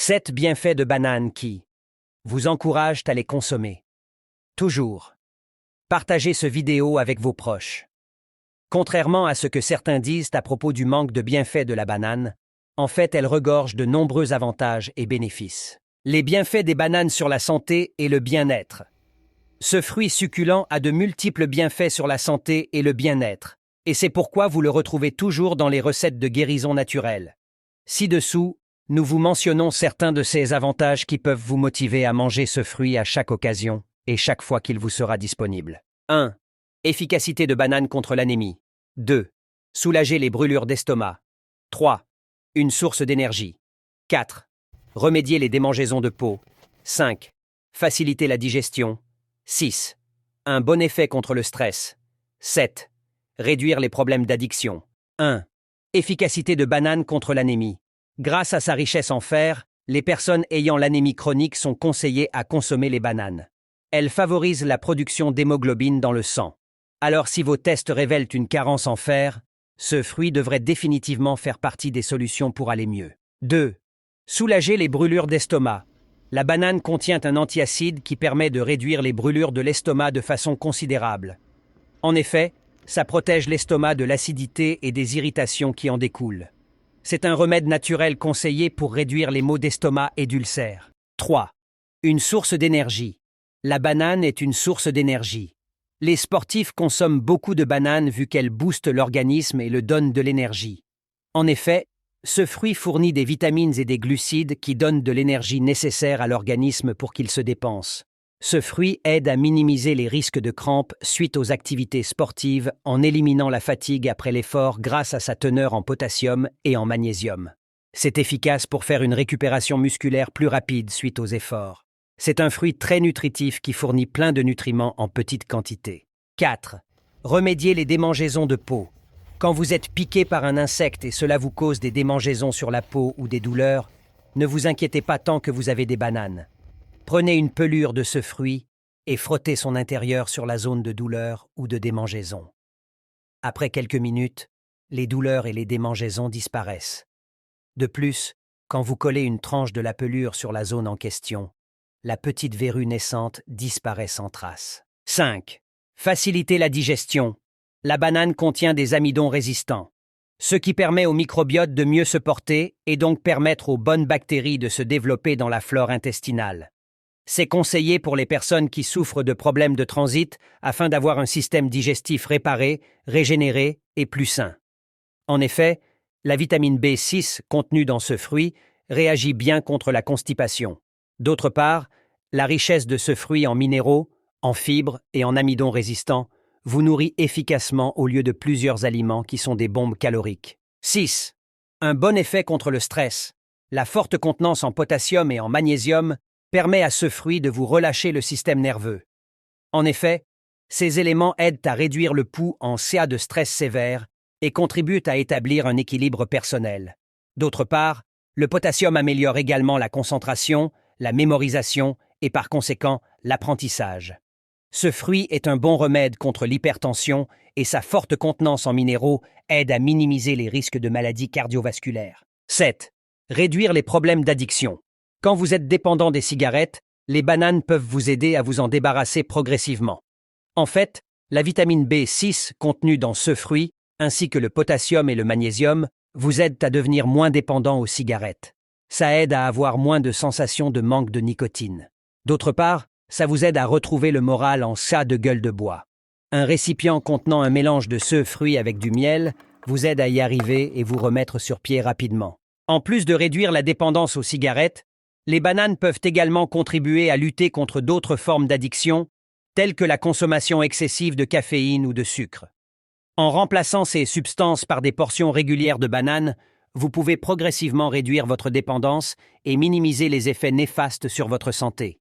7 bienfaits de bananes qui vous encouragent à les consommer. Toujours. Partagez ce vidéo avec vos proches. Contrairement à ce que certains disent à propos du manque de bienfaits de la banane, en fait elle regorge de nombreux avantages et bénéfices. Les bienfaits des bananes sur la santé et le bien-être. Ce fruit succulent a de multiples bienfaits sur la santé et le bien-être, et c'est pourquoi vous le retrouvez toujours dans les recettes de guérison naturelle. Ci-dessous, nous vous mentionnons certains de ces avantages qui peuvent vous motiver à manger ce fruit à chaque occasion et chaque fois qu'il vous sera disponible. 1. Efficacité de banane contre l'anémie. 2. Soulager les brûlures d'estomac. 3. Une source d'énergie. 4. Remédier les démangeaisons de peau. 5. Faciliter la digestion. 6. Un bon effet contre le stress. 7. Réduire les problèmes d'addiction. 1. Efficacité de banane contre l'anémie. Grâce à sa richesse en fer, les personnes ayant l'anémie chronique sont conseillées à consommer les bananes. Elles favorisent la production d'hémoglobine dans le sang. Alors si vos tests révèlent une carence en fer, ce fruit devrait définitivement faire partie des solutions pour aller mieux. 2. Soulager les brûlures d'estomac. La banane contient un antiacide qui permet de réduire les brûlures de l'estomac de façon considérable. En effet, ça protège l'estomac de l'acidité et des irritations qui en découlent. C'est un remède naturel conseillé pour réduire les maux d'estomac et d'ulcères. 3. Une source d'énergie. La banane est une source d'énergie. Les sportifs consomment beaucoup de bananes vu qu'elles boostent l'organisme et le donnent de l'énergie. En effet, ce fruit fournit des vitamines et des glucides qui donnent de l'énergie nécessaire à l'organisme pour qu'il se dépense. Ce fruit aide à minimiser les risques de crampes suite aux activités sportives en éliminant la fatigue après l'effort grâce à sa teneur en potassium et en magnésium. C'est efficace pour faire une récupération musculaire plus rapide suite aux efforts. C'est un fruit très nutritif qui fournit plein de nutriments en petite quantité. 4. Remédier les démangeaisons de peau. Quand vous êtes piqué par un insecte et cela vous cause des démangeaisons sur la peau ou des douleurs, ne vous inquiétez pas tant que vous avez des bananes. Prenez une pelure de ce fruit et frottez son intérieur sur la zone de douleur ou de démangeaison. Après quelques minutes, les douleurs et les démangeaisons disparaissent. De plus, quand vous collez une tranche de la pelure sur la zone en question, la petite verrue naissante disparaît sans trace. 5. Faciliter la digestion. La banane contient des amidons résistants, ce qui permet au microbiote de mieux se porter et donc permettre aux bonnes bactéries de se développer dans la flore intestinale. C'est conseillé pour les personnes qui souffrent de problèmes de transit afin d'avoir un système digestif réparé, régénéré et plus sain. En effet, la vitamine B6 contenue dans ce fruit réagit bien contre la constipation. D'autre part, la richesse de ce fruit en minéraux, en fibres et en amidons résistants vous nourrit efficacement au lieu de plusieurs aliments qui sont des bombes caloriques. 6. Un bon effet contre le stress. La forte contenance en potassium et en magnésium permet à ce fruit de vous relâcher le système nerveux. En effet, ces éléments aident à réduire le pouls en cas de stress sévère et contribuent à établir un équilibre personnel. D'autre part, le potassium améliore également la concentration, la mémorisation et par conséquent l'apprentissage. Ce fruit est un bon remède contre l'hypertension et sa forte contenance en minéraux aide à minimiser les risques de maladies cardiovasculaires. 7. Réduire les problèmes d'addiction. Quand vous êtes dépendant des cigarettes, les bananes peuvent vous aider à vous en débarrasser progressivement. En fait, la vitamine B6 contenue dans ce fruit, ainsi que le potassium et le magnésium, vous aident à devenir moins dépendant aux cigarettes. Ça aide à avoir moins de sensations de manque de nicotine. D'autre part, ça vous aide à retrouver le moral en cas de gueule de bois. Un récipient contenant un mélange de ce fruit avec du miel vous aide à y arriver et vous remettre sur pied rapidement. En plus de réduire la dépendance aux cigarettes, les bananes peuvent également contribuer à lutter contre d'autres formes d'addiction, telles que la consommation excessive de caféine ou de sucre. En remplaçant ces substances par des portions régulières de bananes, vous pouvez progressivement réduire votre dépendance et minimiser les effets néfastes sur votre santé.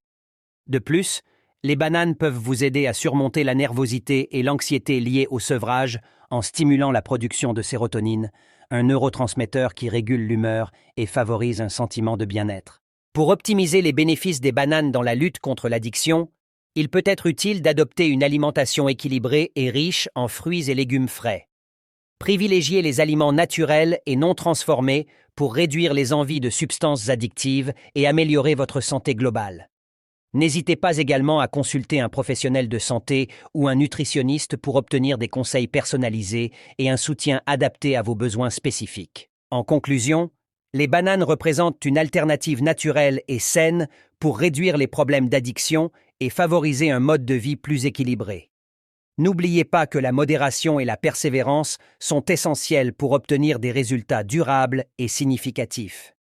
De plus, les bananes peuvent vous aider à surmonter la nervosité et l'anxiété liées au sevrage en stimulant la production de sérotonine, un neurotransmetteur qui régule l'humeur et favorise un sentiment de bien-être. Pour optimiser les bénéfices des bananes dans la lutte contre l'addiction, il peut être utile d'adopter une alimentation équilibrée et riche en fruits et légumes frais. Privilégiez les aliments naturels et non transformés pour réduire les envies de substances addictives et améliorer votre santé globale. N'hésitez pas également à consulter un professionnel de santé ou un nutritionniste pour obtenir des conseils personnalisés et un soutien adapté à vos besoins spécifiques. En conclusion, les bananes représentent une alternative naturelle et saine pour réduire les problèmes d'addiction et favoriser un mode de vie plus équilibré. N'oubliez pas que la modération et la persévérance sont essentielles pour obtenir des résultats durables et significatifs.